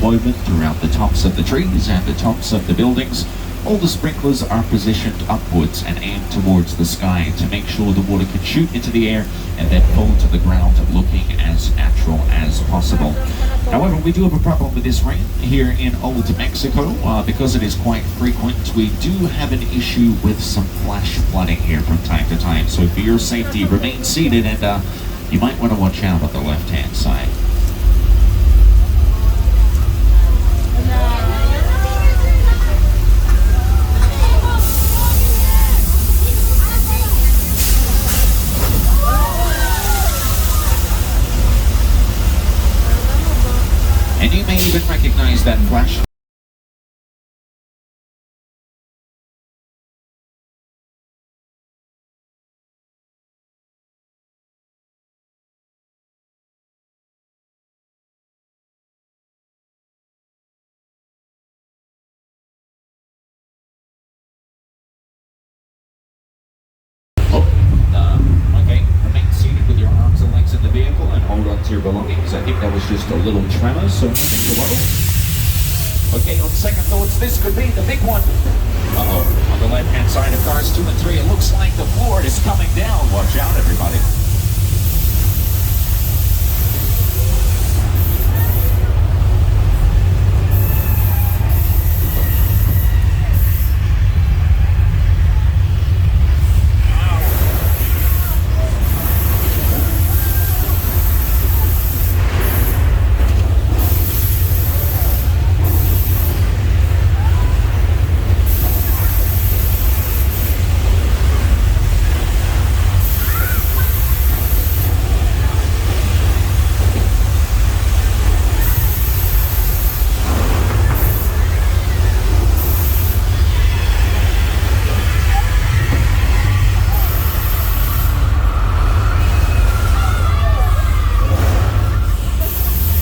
woven throughout the tops of the trees and the tops of the buildings. All the sprinklers are positioned upwards and aimed towards the sky to make sure the water can shoot into the air and then fall to the ground, looking as natural as possible. However, we do have a problem with this rain here in Old Mexico. Because it is quite frequent, we do have an issue with some flash flooding here from time to time. So for your safety, remain seated, and you might want to watch out on the left-hand side. And you may even recognize that flash. Okay, remain seated with your arms and legs in the vehicle and hold on to your belongings. I think that was just a little tremor, so nothing to worry. Okay, on second thoughts, this could be the big one. Uh-oh, on the left-hand side of cars 2 and 3, it looks like the floor is coming down. Watch out, everybody.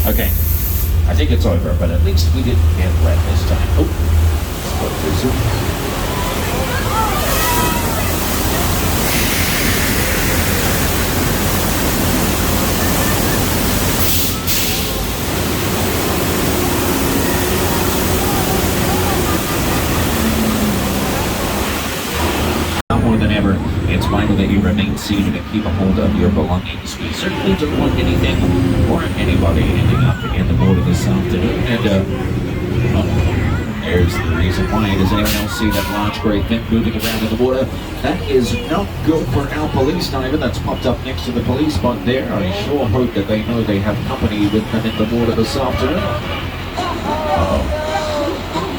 Okay, I think it's over, but at least we didn't get wet this time. Oh, let's go too soon. More than ever, it's vital that you remain seated and keep a hold of your belongings. We certainly don't want anything or anybody ending up in the water this afternoon. And, well, there's the reason why. Does anyone else see that large grey thing moving around in the water? That is not good for our police diver that's popped up next to the police spot there. I sure hope that they know they have company with them in the water this afternoon.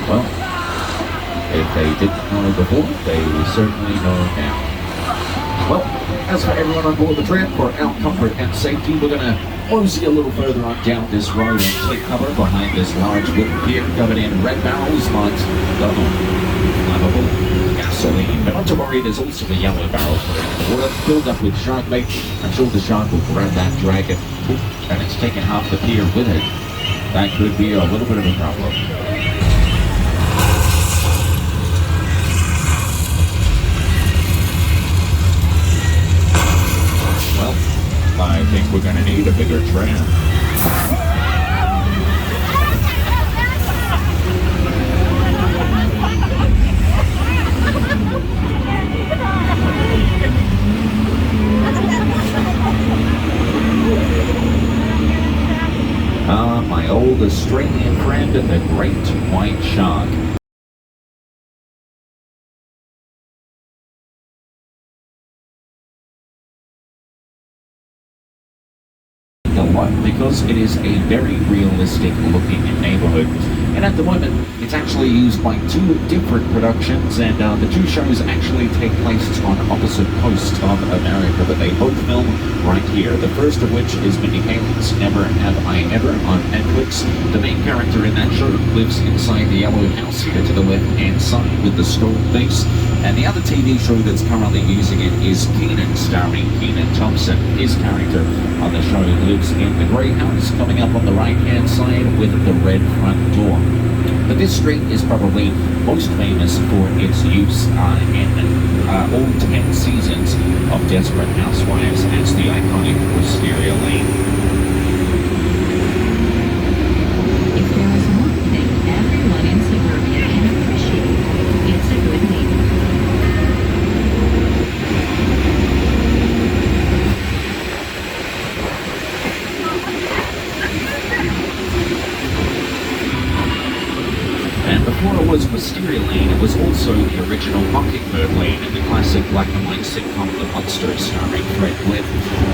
Well, if they didn't know before, they certainly know now. Well, as for everyone on board the trip, for our comfort and safety, we're going to mosey a little further on down this road and take cover behind this large wooden pier covered in red barrels marked flammable gasoline. But not to worry, there's also a yellow barrel in the water filled up with shark bait. I'm sure the shark will grab that dragon, and it's taken half the pier with it. That could be a little bit of a problem. I think we're going to need a bigger tram. My old Australian friend, the great white shark. Because it is a very realistic looking neighborhood, and at the moment it's actually used by 2 different productions, and the 2 shows actually take place on opposite coasts of America, but they both film right here. The first of which is Mindy Kaling's Never Have I Ever on Netflix. The main character in that show lives inside the yellow house here to the left hand side with the stone face, and the other TV show that's currently using it is Kenan, starring Kenan Thompson. His character on the show lives in the grey house coming up on the right hand side with the red front door. But this street is probably most famous for its use in all 10 seasons of Desperate Housewives as the iconic Wisteria Lane. If there is in the classic black and white sitcom The Monsters, starring Fred Gwynn.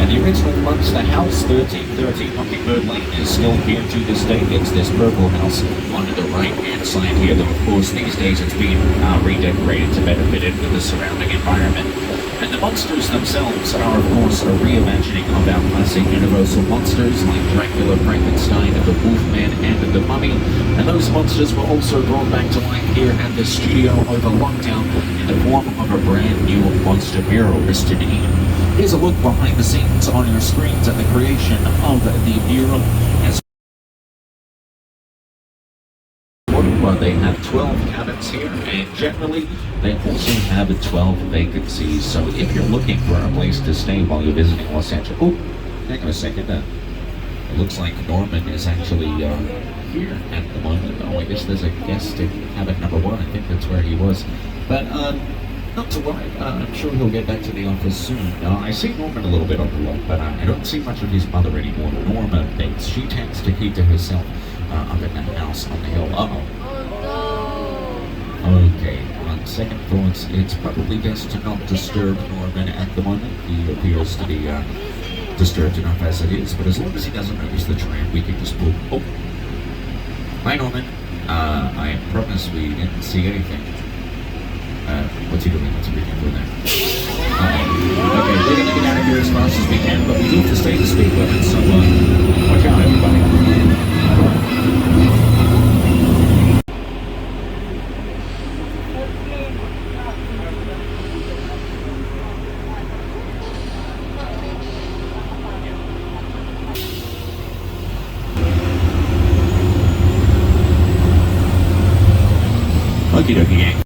And the original Monster House, 1330 Mockingbird Lane, is still here to this day. It's this purple house on the right-hand side here, though of course these days it's been redecorated to better fit in with the surrounding environment. And the monsters themselves are, of course, a reimagining of our classic Universal monsters like Dracula, Frankenstein, the Wolfman, and the Mummy. And those monsters were also brought back to life here at the studio over lockdown in the form of a brand new monster mural listed in. Here's a look behind the scenes on your screens at the creation of the mural. As they have 12 cabins here, and generally they also have 12 vacancies. So if you're looking for a place to stay while you're visiting Los Angeles, oh, hang on a second. It looks like Norman is actually here at the moment. Oh, I guess there's a guest in cabin number 1. I think that's where he was. But not to worry. I'm sure he'll get back to the office soon. I see Norman a little bit on the lawn, but I don't see much of his mother anymore. Norma thinks she tends to keep to herself up in that house on the hill. Uh-oh. Okay, on second thoughts, it's probably best to not disturb Norman at the moment. He appears to be disturbed enough as it is, but as long as he doesn't notice the tram, we can just pull. Oh, hi Norman. I promise we didn't see anything. What's he doing? What's he doing there? Okay, we're gonna get out of here as fast as we can, but we do have to stay to speak with it, so watch out everybody. Okie dokie, gang.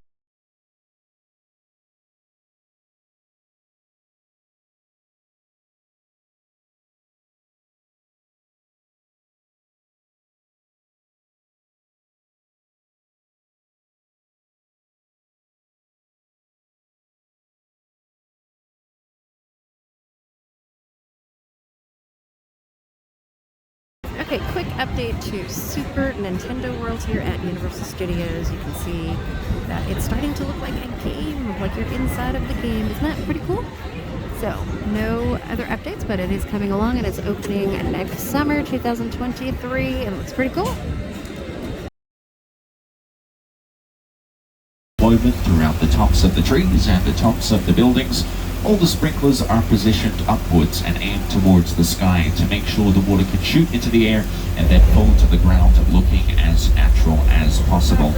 Okay, quick update to Super Nintendo World here at Universal Studios. You can see that it's starting to look like a game, like you're inside of the game. Isn't that pretty cool? So, no other updates, but it is coming along and it's opening next summer, 2023, and it looks pretty cool. Throughout the tops of the trees and the tops of the buildings, all the sprinklers are positioned upwards and aimed towards the sky to make sure the water can shoot into the air and then fall to the ground, looking as natural as possible.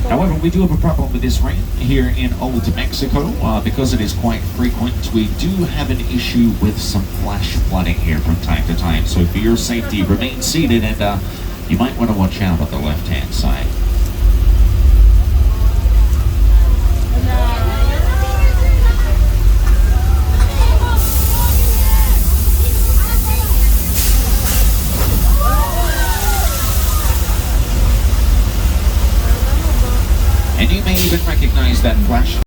However, we do have a problem with this rain here in Old Mexico. Because it is quite frequent, we do have an issue with some flash flooding here from time to time. So for your safety, remain seated, and you might want to watch out on the left-hand side. And you may even recognize that flash